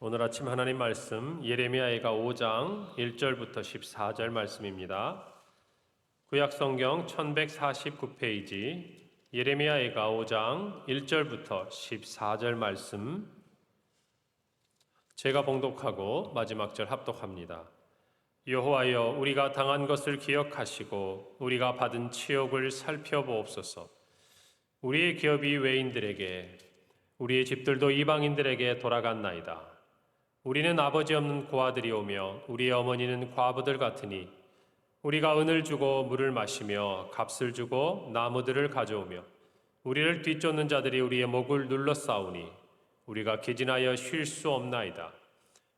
오늘 아침 하나님 말씀 예레미야가 5장 1절부터 14절 말씀입니다. 구약 성경 1149페이지 예레미야가 5장 1절부터 14절 말씀 제가 봉독하고 마지막 절 합독합니다. 여호와여, 우리가 당한 것을 기억하시고 우리가 받은 치욕을 살펴보옵소서. 우리의 기업이 외인들에게, 우리의 집들도 이방인들에게 돌아갔나이다. 우리는 아버지 없는 고아들이 오며 우리의 어머니는 과부들 같으니 우리가 은을 주고 물을 마시며 값을 주고 나무들을 가져오며 우리를 뒤쫓는 자들이 우리의 목을 눌러 싸우니 우리가 기진하여 쉴 수 없나이다.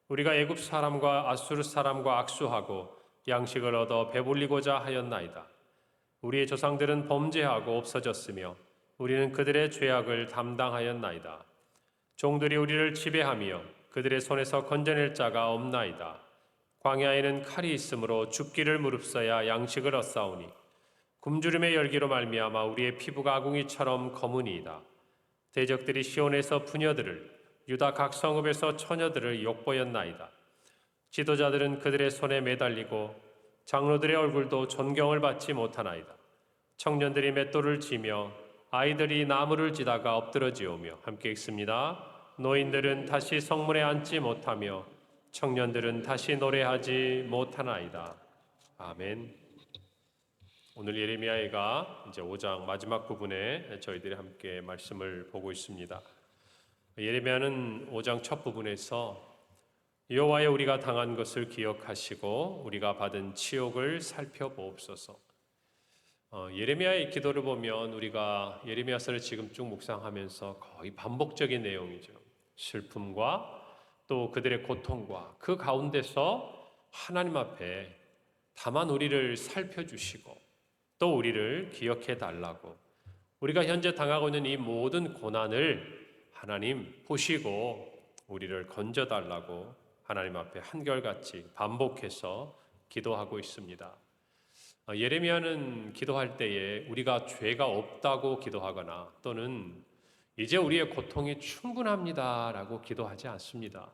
우리가 애굽 사람과 아수르 사람과 악수하고 양식을 얻어 배불리고자 하였나이다. 우리의 조상들은 범죄하고 없어졌으며 우리는 그들의 죄악을 담당하였나이다. 종들이 우리를 지배하며 그들의 손에서 건져낼 자가 없나이다. 광야에는 칼이 있으므로 죽기를 무릅써야 양식을 얻사오니 굶주림의 열기로 말미암아 우리의 피부가 아궁이처럼 검으니이다. 대적들이 시온에서 부녀들을, 유다 각 성읍에서 처녀들을 욕보였나이다. 지도자들은 그들의 손에 매달리고 장로들의 얼굴도 존경을 받지 못하나이다. 청년들이 맷돌을 지며 아이들이 나무를 지다가 엎드러지오며 함께 읽습니다. 노인들은 다시 성문에 앉지 못하며 청년들은 다시 노래하지 못하나이다. 아멘. 오늘 예레미야가 이제 5장 마지막 부분에 저희들이 함께 말씀을 보고 있습니다. 예레미야는 5장 첫 부분에서 여호와여, 우리가 당한 것을 기억하시고 우리가 받은 치욕을 살펴보옵소서. 예레미야의 기도를 보면 우리가 예레미야서를 지금 쭉 묵상하면서 거의 반복적인 내용이죠. 슬픔과 또 그들의 고통과 그 가운데서 하나님 앞에 다만 우리를 살펴주시고 또 우리를 기억해 달라고, 우리가 현재 당하고 있는 이 모든 고난을 하나님 보시고 우리를 건져 달라고 하나님 앞에 한결같이 반복해서 기도하고 있습니다. 예레미야는 기도할 때에 우리가 죄가 없다고 기도하거나 또는 이제 우리의 고통이 충분합니다라고 기도하지 않습니다.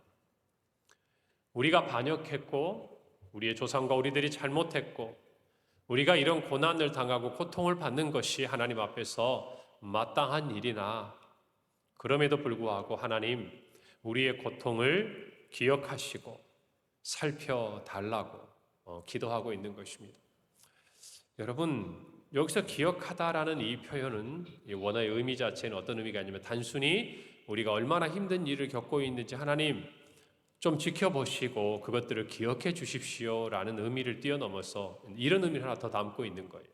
우리가 반역했고 우리의 조상과 우리들이 잘못했고 우리가 이런 고난을 당하고 고통을 받는 것이 하나님 앞에서 마땅한 일이나 그럼에도 불구하고 하나님 우리의 고통을 기억하시고 살펴달라고 기도하고 있는 것입니다. 여러분, 여기서 기억하다라는 이 표현은 원어의 의미 자체는 어떤 의미가 아니면 단순히 우리가 얼마나 힘든 일을 겪고 있는지 하나님 좀 지켜보시고 그것들을 기억해 주십시오라는 의미를 뛰어넘어서 이런 의미를 하나 더 담고 있는 거예요.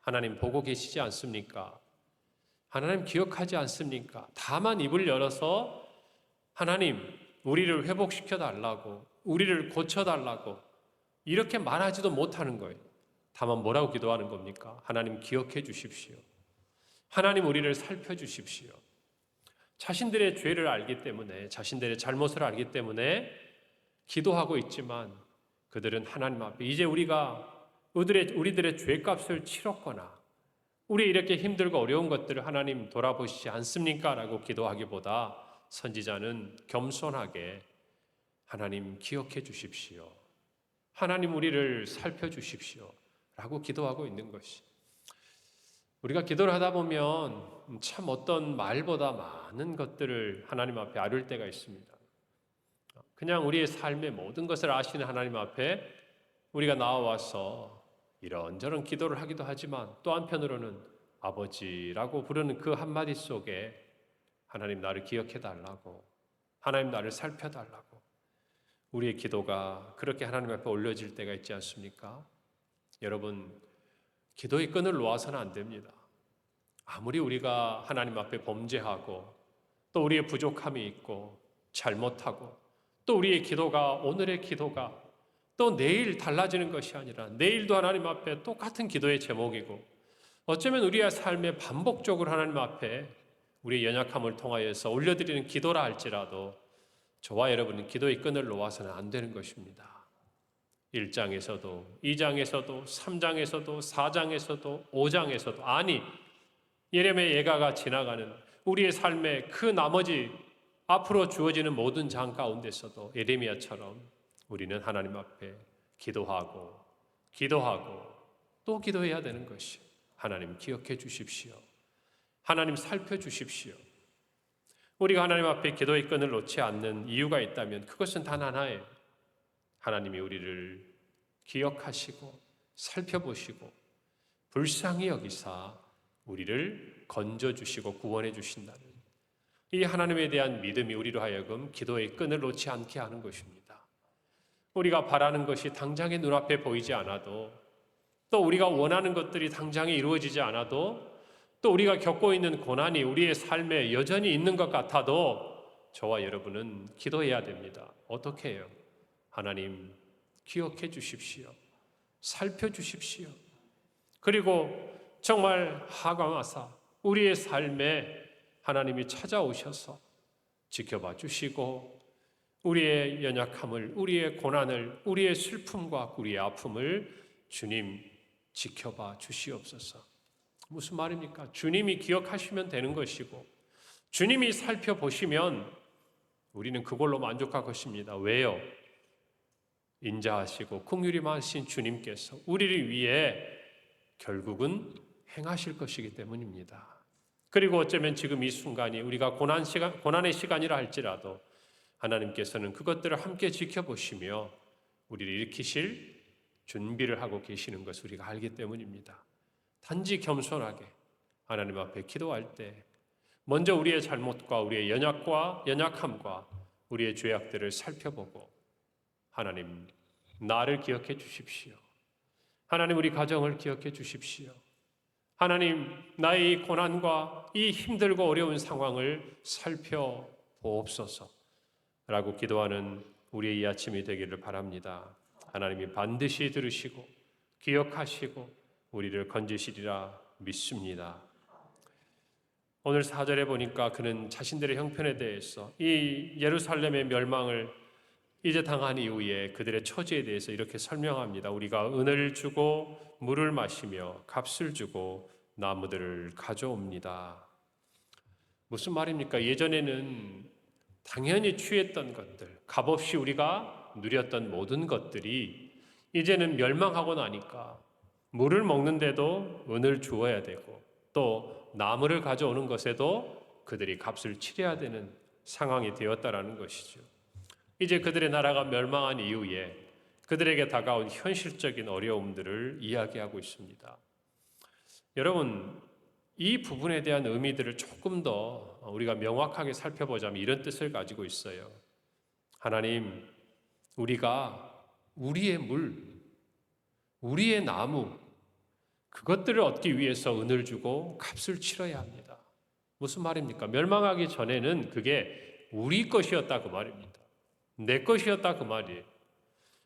하나님 보고 계시지 않습니까? 하나님 기억하지 않습니까? 다만 입을 열어서 하나님 우리를 회복시켜 달라고, 우리를 고쳐 달라고 이렇게 말하지도 못하는 거예요. 다만 뭐라고 기도하는 겁니까? 하나님 기억해 주십시오. 하나님 우리를 살펴주십시오. 자신들의 죄를 알기 때문에, 자신들의 잘못을 알기 때문에 기도하고 있지만 그들은 하나님 앞에 이제 우리가 우리들의 죄값을 치렀거나 우리 이렇게 힘들고 어려운 것들을 하나님 돌아보시지 않습니까? 라고 기도하기보다 선지자는 겸손하게 하나님 기억해 주십시오. 하나님 우리를 살펴주십시오. 라고 기도하고 있는 것이, 우리가 기도를 하다 보면 참 어떤 말보다 많은 것들을 하나님 앞에 아뢰을 때가 있습니다. 그냥 우리의 삶의 모든 것을 아시는 하나님 앞에 우리가 나와서 이런저런 기도를 하기도 하지만 또 한편으로는 아버지라고 부르는 그 한마디 속에 하나님 나를 기억해 달라고, 하나님 나를 살펴달라고, 우리의 기도가 그렇게 하나님 앞에 올려질 때가 있지 않습니까? 여러분, 기도의 끈을 놓아서는 안 됩니다. 아무리 우리가 하나님 앞에 범죄하고 또 우리의 부족함이 있고 잘못하고 또 우리의 기도가, 오늘의 기도가 또 내일 달라지는 것이 아니라 내일도 하나님 앞에 똑같은 기도의 제목이고 어쩌면 우리의 삶에 반복적으로 하나님 앞에 우리의 연약함을 통하여서 올려드리는 기도라 할지라도 저와 여러분은 기도의 끈을 놓아서는 안 되는 것입니다. 1장에서도 2장에서도 3장에서도 4장에서도 5장에서도 아니 예레미야 예가가 지나가는 우리의 삶의 그 나머지 앞으로 주어지는 모든 장 가운데서도 예레미야처럼 우리는 하나님 앞에 기도하고 또 기도해야 되는 것이, 하나님 기억해 주십시오. 하나님 살펴주십시오. 우리가 하나님 앞에 기도의 끈을 놓지 않는 이유가 있다면 그것은 단 하나예요. 하나님이 우리를 기억하시고 살펴보시고 불쌍히 여기사 우리를 건져주시고 구원해 주신다는 이 하나님에 대한 믿음이 우리로 하여금 기도의 끈을 놓지 않게 하는 것입니다. 우리가 바라는 것이 당장의 눈앞에 보이지 않아도, 또 우리가 원하는 것들이 당장에 이루어지지 않아도, 또 우리가 겪고 있는 고난이 우리의 삶에 여전히 있는 것 같아도 저와 여러분은 기도해야 됩니다. 어떻게 해요? 하나님 기억해 주십시오. 살펴주십시오. 그리고 정말 하강하사 우리의 삶에 하나님이 찾아오셔서 지켜봐 주시고 우리의 연약함을, 우리의 고난을, 우리의 슬픔과 우리의 아픔을 주님 지켜봐 주시옵소서. 무슨 말입니까? 주님이 기억하시면 되는 것이고 주님이 살펴보시면 우리는 그걸로 만족할 것입니다. 왜요? 인자하시고 긍휼이 많으신 주님께서 우리를 위해 결국은 행하실 것이기 때문입니다. 그리고 어쩌면 지금 이 순간이 우리가 고난의 시간이라 할지라도 하나님께서는 그것들을 함께 지켜보시며 우리를 일으키실 준비를 하고 계시는 것을 우리가 알기 때문입니다. 단지 겸손하게 하나님 앞에 기도할 때 먼저 우리의 잘못과 우리의 연약함과 우리의 죄악들을 살펴보고 하나님 나를 기억해 주십시오. 하나님 우리 가정을 기억해 주십시오. 하나님 나의 이 고난과 이 힘들고 어려운 상황을 살펴보옵소서 라고 기도하는 우리의 이 아침이 되기를 바랍니다. 하나님이 반드시 들으시고 기억하시고 우리를 건지시리라 믿습니다. 오늘 4절에 보니까 그는 자신들의 형편에 대해서 이 예루살렘의 멸망을 이제 당한 이후에 그들의 처지에 대해서 이렇게 설명합니다. 우리가 은을 주고 물을 마시며 값을 주고 나무들을 가져옵니다. 무슨 말입니까? 예전에는 당연히 취했던 것들, 값없이 우리가 누렸던 모든 것들이 이제는 멸망하고 나니까 물을 먹는데도 은을 주어야 되고 또 나무를 가져오는 것에도 그들이 값을 치러야 되는 상황이 되었다라는 것이죠. 이제 그들의 나라가 멸망한 이후에 그들에게 다가온 현실적인 어려움들을 이야기하고 있습니다. 여러분, 이 부분에 대한 의미들을 조금 더 우리가 명확하게 살펴보자면 이런 뜻을 가지고 있어요. 하나님, 우리가 우리의 물, 우리의 나무, 그것들을 얻기 위해서 은을 주고 값을 치러야 합니다. 무슨 말입니까? 멸망하기 전에는 그게 우리 것이었다 그 말입니다. 내 것이었다 그 말이에요.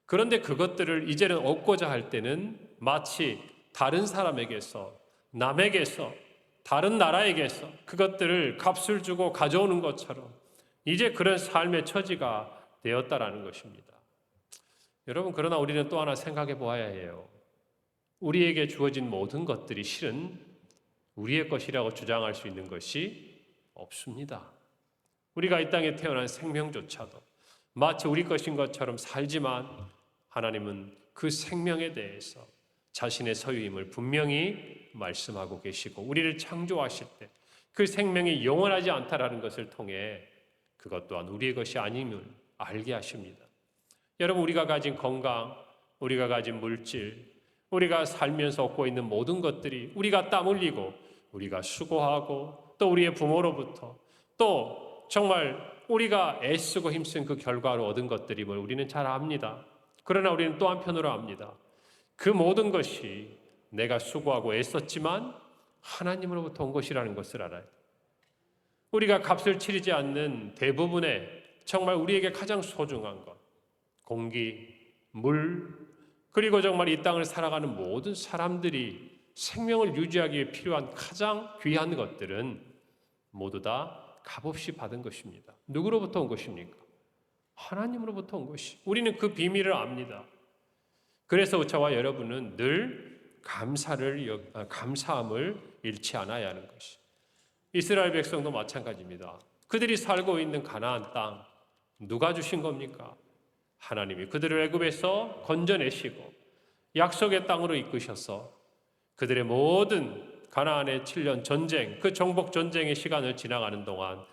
그런데 그것들을 이제는 얻고자 할 때는 마치 다른 사람에게서, 남에게서, 다른 나라에게서 그것들을 값을 주고 가져오는 것처럼 이제 그런 삶의 처지가 되었다라는 것입니다. 여러분, 그러나 우리는 또 하나 생각해 보아야 해요. 우리에게 주어진 모든 것들이 실은 우리의 것이라고 주장할 수 있는 것이 없습니다. 우리가 이 땅에 태어난 생명조차도 마치 우리 것인 것처럼 살지만 하나님은 그 생명에 대해서 자신의 소유임을 분명히 말씀하고 계시고 우리를 창조하실 때 그 생명이 영원하지 않다라는 것을 통해 그것 또한 우리의 것이 아님을 알게 하십니다. 여러분, 우리가 가진 건강, 우리가 가진 물질, 우리가 살면서 얻고 있는 모든 것들이 우리가 땀 흘리고 우리가 수고하고 또 우리의 부모로부터 또 정말 우리가 애쓰고 힘쓴 그 결과로 얻은 것들임을 우리는 잘 압니다. 그러나 우리는 또 한편으로 압니다. 그 모든 것이 내가 수고하고 애썼지만 하나님으로부터 온 것이라는 것을 알아요. 우리가 값을 치르지 않는 대부분의 정말 우리에게 가장 소중한 것, 공기, 물, 그리고 정말 이 땅을 살아가는 모든 사람들이 생명을 유지하기 위해 필요한 가장 귀한 것들은 모두 다 값없이 받은 것입니다. 누구로부터 온 것입니까? 하나님으로부터 온 것이. 우리는 그 비밀을 압니다. 그래서 저와 여러분은 늘 감사함을 잃지 않아야 하는 것이. 이스라엘 백성도 마찬가지입니다. 그들이 살고 있는 가나안 땅 누가 주신 겁니까? 하나님이 그들을 애굽에서 건져내시고 약속의 땅으로 이끄셔서 그들의 모든 가나안의 7년 전쟁, 그 정복 전쟁의 시간을 지나가는 동안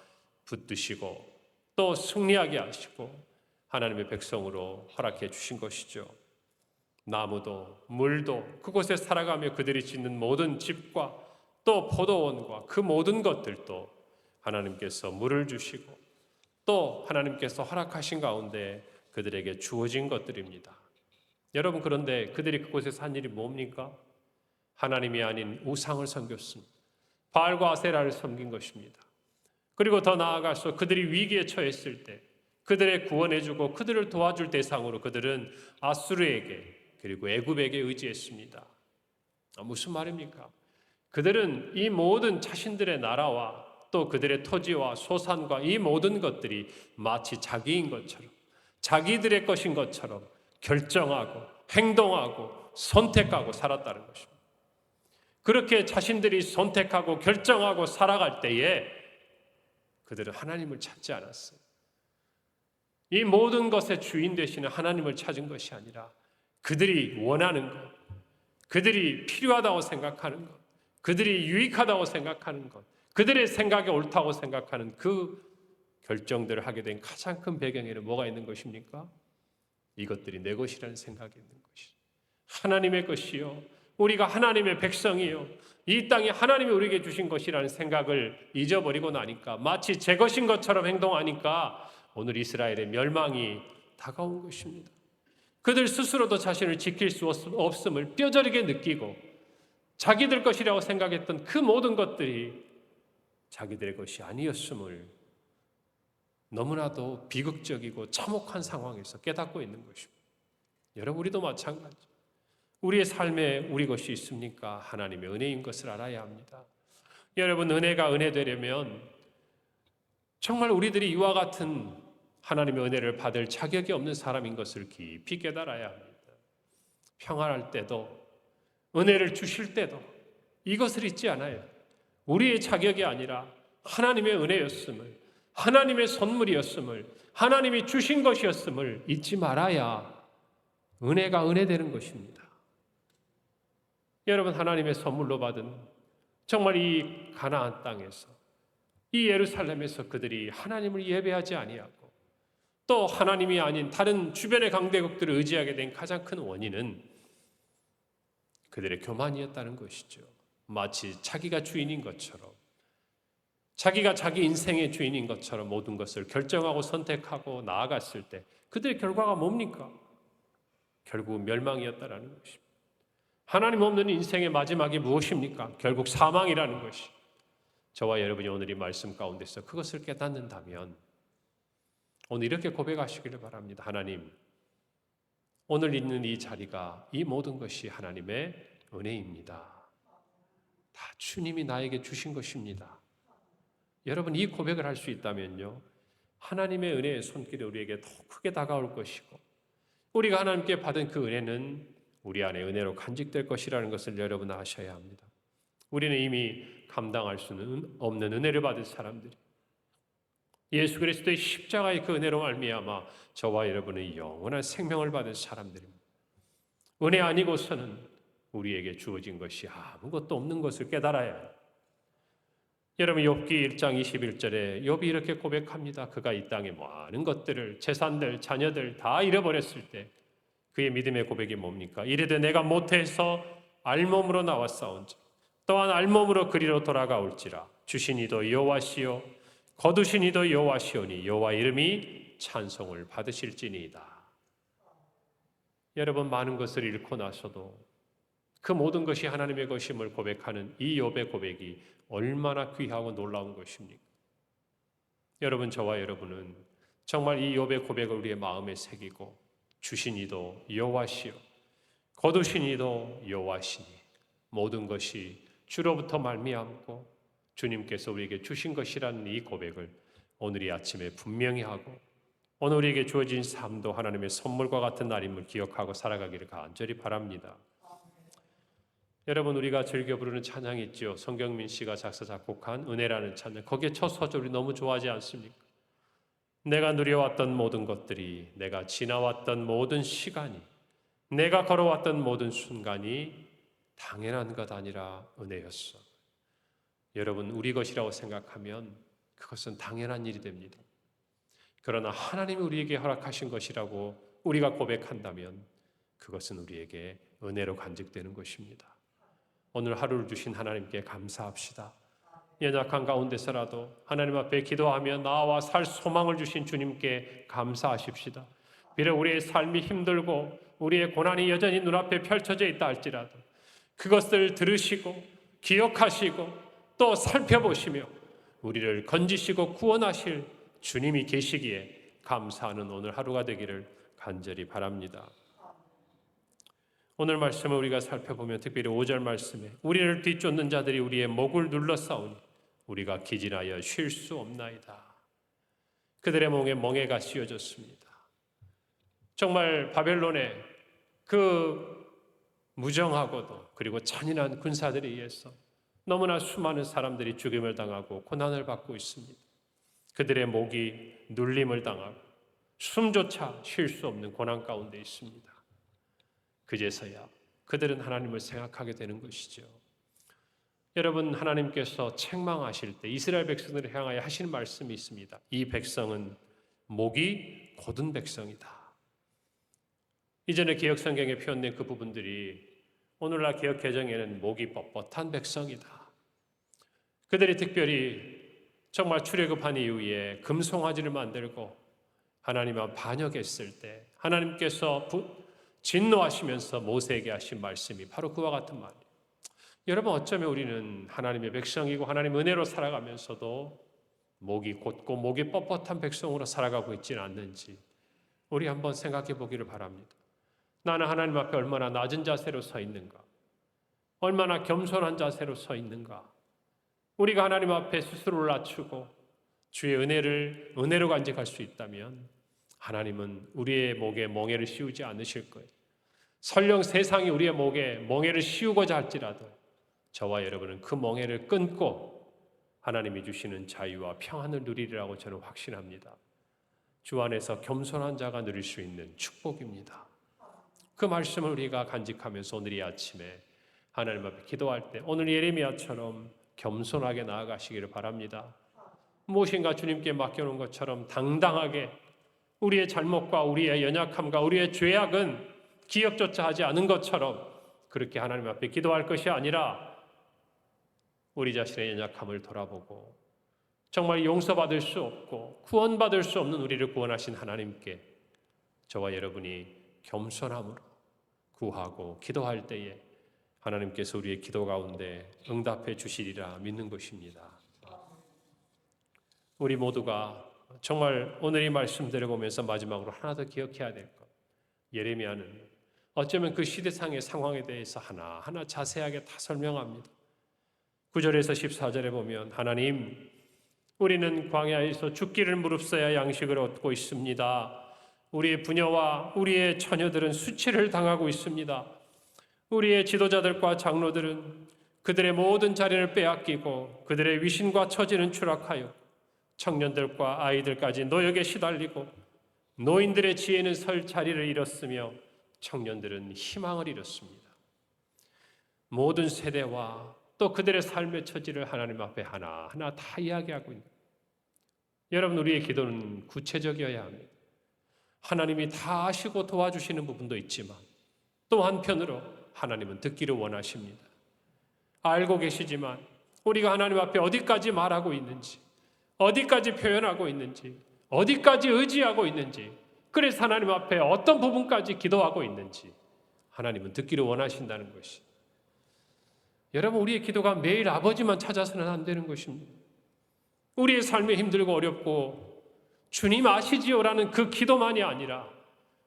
붙드시고 또 승리하게 하시고 하나님의 백성으로 허락해 주신 것이죠. 나무도 물도 그곳에 살아가며 그들이 짓는 모든 집과 또 포도원과 그 모든 것들도 하나님께서 물을 주시고 또 하나님께서 허락하신 가운데 그들에게 주어진 것들입니다. 여러분, 그런데 그들이 그곳에서 한 일이 뭡니까? 하나님이 아닌 우상을 섬겼습니다. 바알과 아세라를 섬긴 것입니다. 그리고 더 나아가서 그들이 위기에 처했을 때 그들의 구원해주고 그들을 도와줄 대상으로 그들은 아수르에게 그리고 애굽에게 의지했습니다. 무슨 말입니까? 그들은 이 모든 자신들의 나라와 또 그들의 토지와 소산과 이 모든 것들이 마치 자기인 것처럼 자기들의 것인 것처럼 결정하고 행동하고 선택하고 살았다는 것입니다. 그렇게 자신들이 선택하고 결정하고 살아갈 때에 그들은 하나님을 찾지 않았어요. 이 모든 것의 주인 되시는 하나님을 찾은 것이 아니라 그들이 원하는 것, 그들이 필요하다고 생각하는 것, 그들이 유익하다고 생각하는 것, 그들의 생각에 옳다고 생각하는 그 결정들을 하게 된 가장 큰 배경에는 뭐가 있는 것입니까? 이것들이 내 것이라는 생각이 있는 것이죠. 하나님의 것이요, 우리가 하나님의 백성이요, 이 땅이 하나님이 우리에게 주신 것이라는 생각을 잊어버리고 나니까 마치 제 것인 것처럼 행동하니까 오늘 이스라엘의 멸망이 다가온 것입니다. 그들 스스로도 자신을 지킬 수 없음을 뼈저리게 느끼고 자기들 것이라고 생각했던 그 모든 것들이 자기들의 것이 아니었음을 너무나도 비극적이고 참혹한 상황에서 깨닫고 있는 것입니다. 여러분, 우리도 마찬가지. 우리의 삶에 우리 것이 있습니까? 하나님의 은혜인 것을 알아야 합니다. 여러분, 은혜가 은혜 되려면 정말 우리들이 이와 같은 하나님의 은혜를 받을 자격이 없는 사람인 것을 깊이 깨달아야 합니다. 평안할 때도 은혜를 주실 때도 이것을 잊지 않아요. 우리의 자격이 아니라 하나님의 은혜였음을, 하나님의 선물이었음을, 하나님이 주신 것이었음을 잊지 말아야 은혜가 은혜되는 것입니다. 여러분, 하나님의 선물로 받은 정말 이 가나안 땅에서 이 예루살렘에서 그들이 하나님을 예배하지 아니하고 또 하나님이 아닌 다른 주변의 강대국들을 의지하게 된 가장 큰 원인은 그들의 교만이었다는 것이죠. 마치 자기가 주인인 것처럼, 자기가 자기 인생의 주인인 것처럼 모든 것을 결정하고 선택하고 나아갔을 때 그들의 결과가 뭡니까? 결국 멸망이었다라는 것입니다. 하나님 없는 인생의 마지막이 무엇입니까? 결국 사망이라는 것이. 저와 여러분이 오늘 이 말씀 가운데서 그것을 깨닫는다면 오늘 이렇게 고백하시기를 바랍니다. 하나님, 오늘 있는 이 자리가 이 모든 것이 하나님의 은혜입니다. 다 주님이 나에게 주신 것입니다. 여러분, 이 고백을 할 수 있다면요, 하나님의 은혜의 손길이 우리에게 더 크게 다가올 것이고 우리가 하나님께 받은 그 은혜는 우리 안에 은혜로 간직될 것이라는 것을 여러분 아셔야 합니다. 우리는 이미 감당할 수는 없는 은혜를 받은 사람들이 예수 그리스도의 십자가의 그 은혜로 말미암아 저와 여러분의 영원한 생명을 받은 사람들입니다. 은혜 아니고서는 우리에게 주어진 것이 아무것도 없는 것을 깨달아야 해요. 여러분, 욥기 1장 21절에 욥이 이렇게 고백합니다. 그가 이 땅에 많은 것들을, 재산들, 자녀들 다 잃어버렸을 때 그의 믿음의 고백이 뭡니까? 이르되 내가 모태에서 알몸으로 나왔사온지 또한 알몸으로 그리로 돌아가올지라 주신 이도 여호와시요 거두신 이도 여호와시오니 여호와 이름이 찬송을 받으실지니이다. 여러분, 많은 것을 잃고 나서도 그 모든 것이 하나님의 것임을 고백하는 이 욥의 고백이 얼마나 귀하고 놀라운 것입니까? 여러분, 저와 여러분은 정말 이 욥의 고백을 우리의 마음에 새기고 주신 이도 여호와시요 거두신 이도 여호와시니 모든 것이 주로부터 말미암고 주님께서 우리에게 주신 것이라는 이 고백을 오늘 이 아침에 분명히 하고 오늘 우리에게 주어진 삶도 하나님의 선물과 같은 날임을 기억하고 살아가기를 간절히 바랍니다. 여러분, 우리가 즐겨 부르는 찬양이 있죠. 성경민 씨가 작사 작곡한 은혜라는 찬양. 거기에 첫 소절이 너무 좋아하지 않습니까? 내가 누려왔던 모든 것들이, 내가 지나왔던 모든 시간이, 내가 걸어왔던 모든 순간이 당연한 것 아니라 은혜였어. 여러분, 우리 것이라고 생각하면 그것은 당연한 일이 됩니다. 그러나 하나님이 우리에게 허락하신 것이라고 우리가 고백한다면 그것은 우리에게 은혜로 간직되는 것입니다. 오늘 하루를 주신 하나님께 감사합시다. 연약한 가운데서라도 하나님 앞에 기도하며 나와 살 소망을 주신 주님께 감사하십시다. 비록 우리의 삶이 힘들고 우리의 고난이 여전히 눈앞에 펼쳐져 있다 할지라도 그것을 들으시고 기억하시고 또 살펴보시며 우리를 건지시고 구원하실 주님이 계시기에 감사하는 오늘 하루가 되기를 간절히 바랍니다. 오늘 말씀을 우리가 살펴보면 특별히 5절 말씀에 우리를 뒤쫓는 자들이 우리의 목을 눌러싸우니 우리가 기진하여 쉴 수 없나이다. 그들의 몸에 멍에가 씌워졌습니다. 정말 바벨론의 그 무정하고도 그리고 잔인한 군사들에 의해서 너무나 수많은 사람들이 죽임을 당하고 고난을 받고 있습니다. 그들의 목이 눌림을 당하고 숨조차 쉴 수 없는 고난 가운데 있습니다. 그제서야 그들은 하나님을 생각하게 되는 것이죠. 여러분, 하나님께서 책망하실 때 이스라엘 백성들을 향하여 하시는 말씀이 있습니다. 이 백성은 목이 곧은 백성이다. 이전에 개혁 성경에 표현된 그 부분들이 오늘날 개혁 개정에는 목이 뻣뻣한 백성이다. 그들이 특별히 정말 출애굽한 이후에 금송아지를 만들고 하나님 앞 반역했을 때 하나님께서 진노하시면서 모세에게 하신 말씀이 바로 그와 같은 말이에요. 여러분, 어쩌면 우리는 하나님의 백성이고 하나님 은혜로 살아가면서도 목이 곧고 목이 뻣뻣한 백성으로 살아가고 있지는 않는지 우리 한번 생각해 보기를 바랍니다. 나는 하나님 앞에 얼마나 낮은 자세로 서 있는가? 얼마나 겸손한 자세로 서 있는가? 우리가 하나님 앞에 스스로를 낮추고 주의 은혜로 간직할 수 있다면 하나님은 우리의 목에 멍에를 씌우지 않으실 거예요. 설령 세상이 우리의 목에 멍에를 씌우고자 할지라도 저와 여러분은 그 멍에를 끊고 하나님이 주시는 자유와 평안을 누리리라고 저는 확신합니다. 주 안에서 겸손한 자가 누릴 수 있는 축복입니다. 그 말씀을 우리가 간직하면서 오늘 이 아침에 하나님 앞에 기도할 때 오늘 예레미야처럼 겸손하게 나아가시기를 바랍니다. 무엇인가 주님께 맡겨놓은 것처럼 당당하게 우리의 잘못과 우리의 연약함과 우리의 죄악은 기억조차 하지 않은 것처럼 그렇게 하나님 앞에 기도할 것이 아니라 우리 자신의 연약함을 돌아보고 정말 용서받을 수 없고 구원받을 수 없는 우리를 구원하신 하나님께 저와 여러분이 겸손함으로 구하고 기도할 때에 하나님께서 우리의 기도 가운데 응답해 주시리라 믿는 것입니다. 우리 모두가 정말 오늘 이 말씀들을 보면서 마지막으로 하나 더 기억해야 될 것. 예레미야는 어쩌면 그 시대상의 상황에 대해서 하나하나 자세하게 다 설명합니다. 9절에서 14절에 보면 하나님, 우리는 광야에서 죽기를 무릅써야 양식을 얻고 있습니다. 우리의 부녀와 우리의 처녀들은 수치를 당하고 있습니다. 우리의 지도자들과 장로들은 그들의 모든 자리를 빼앗기고 그들의 위신과 처지는 추락하여 청년들과 아이들까지 노역에 시달리고 노인들의 지혜는 설 자리를 잃었으며 청년들은 희망을 잃었습니다. 모든 세대와 또 그들의 삶의 처지를 하나님 앞에 하나하나 다 이야기하고 있는 여러분, 우리의 기도는 구체적이어야 합니다. 하나님이 다 아시고 도와주시는 부분도 있지만 또 한편으로 하나님은 듣기를 원하십니다. 알고 계시지만 우리가 하나님 앞에 어디까지 말하고 있는지, 어디까지 표현하고 있는지, 어디까지 의지하고 있는지, 그래서 하나님 앞에 어떤 부분까지 기도하고 있는지 하나님은 듣기를 원하신다는 것이. 여러분, 우리의 기도가 매일 아버지만 찾아서는 안 되는 것입니다. 우리의 삶이 힘들고 어렵고 주님 아시지요라는 그 기도만이 아니라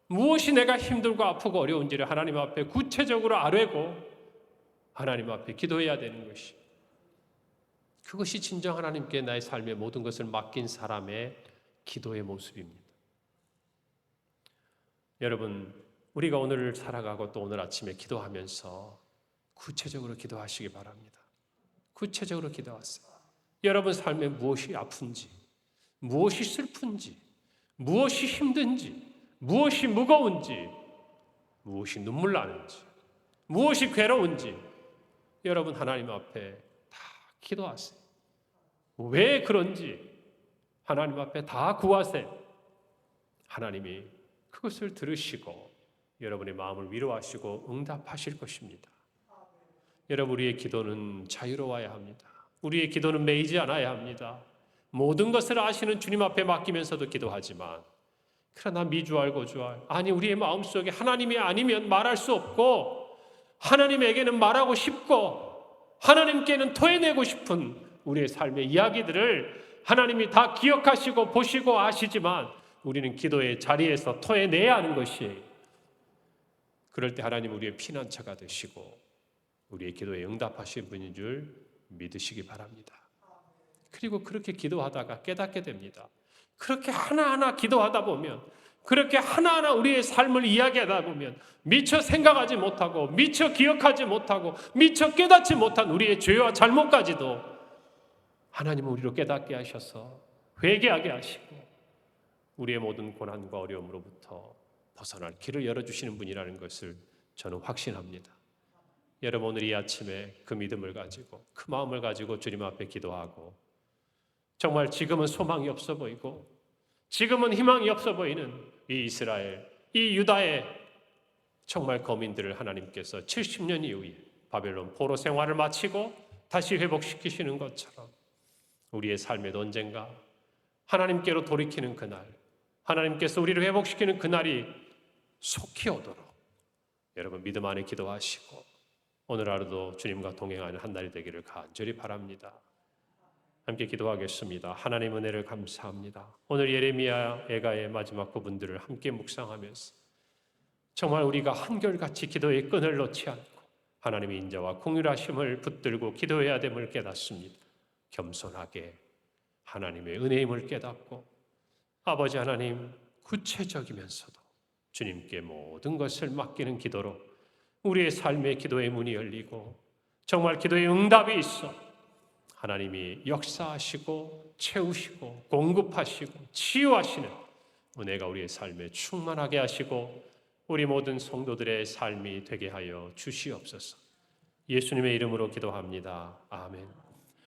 무엇이 내가 힘들고 아프고 어려운지를 하나님 앞에 구체적으로 아뢰고 하나님 앞에 기도해야 되는 것이. 그것이 진정 하나님께 나의 삶의 모든 것을 맡긴 사람의 기도의 모습입니다. 여러분, 우리가 오늘을 살아가고 또 오늘 아침에 기도하면서 구체적으로 기도하시기 바랍니다. 구체적으로 기도하세요. 여러분 삶에 무엇이 아픈지, 무엇이 슬픈지, 무엇이 힘든지, 무엇이 무거운지, 무엇이 눈물 나는지, 무엇이 괴로운지 여러분 하나님 앞에 다 기도하세요. 왜 그런지 하나님 앞에 다 구하세요. 하나님이 그것을 들으시고 여러분의 마음을 위로하시고 응답하실 것입니다. 여러분, 우리의 기도는 자유로워야 합니다. 우리의 기도는 매이지 않아야 합니다. 모든 것을 아시는 주님 앞에 맡기면서도 기도하지만, 그러나 미주알 고주알, 아니 우리의 마음속에 하나님이 아니면 말할 수 없고 하나님에게는 말하고 싶고 하나님께는 토해내고 싶은 우리의 삶의 이야기들을 하나님이 다 기억하시고 보시고 아시지만 우리는 기도의 자리에서 토해내야 하는 것이에요. 그럴 때 하나님 우리의 피난처가 되시고 우리의 기도에 응답하신 분인 줄 믿으시기 바랍니다. 그리고 그렇게 기도하다가 깨닫게 됩니다. 그렇게 하나하나 기도하다 보면, 그렇게 하나하나 우리의 삶을 이야기하다 보면 미처 생각하지 못하고 미처 기억하지 못하고 미처 깨닫지 못한 우리의 죄와 잘못까지도 하나님은 우리로 깨닫게 하셔서 회개하게 하시고 우리의 모든 고난과 어려움으로부터 벗어날 길을 열어주시는 분이라는 것을 저는 확신합니다. 여러분, 오늘 이 아침에 그 믿음을 가지고 그 마음을 가지고 주님 앞에 기도하고, 정말 지금은 소망이 없어 보이고 지금은 희망이 없어 보이는 이 이스라엘, 이 유다의 정말 거민들을 하나님께서 70년 이후에 바벨론 포로 생활을 마치고 다시 회복시키시는 것처럼 우리의 삶에도 언젠가 하나님께로 돌이키는 그날, 하나님께서 우리를 회복시키는 그날이 속히 오도록 여러분 믿음 안에 기도하시고 오늘 하루도 주님과 동행하는 한 날이 되기를 간절히 바랍니다. 함께 기도하겠습니다. 하나님 은혜를 감사합니다. 오늘 예레미야 애가의 마지막 부분들을 함께 묵상하면서 정말 우리가 한결같이 기도의 끈을 놓지 않고 하나님의 인자와 공율하심을 붙들고 기도해야 됨을 깨닫습니다. 겸손하게 하나님의 은혜임을 깨닫고 아버지 하나님 구체적이면서도 주님께 모든 것을 맡기는 기도로 우리의 삶의 기도의 문이 열리고 정말 기도의 응답이 있어 하나님이 역사하시고 채우시고 공급하시고 치유하시는 은혜가 우리의 삶에 충만하게 하시고 우리 모든 성도들의 삶이 되게 하여 주시옵소서. 예수님의 이름으로 기도합니다. 아멘.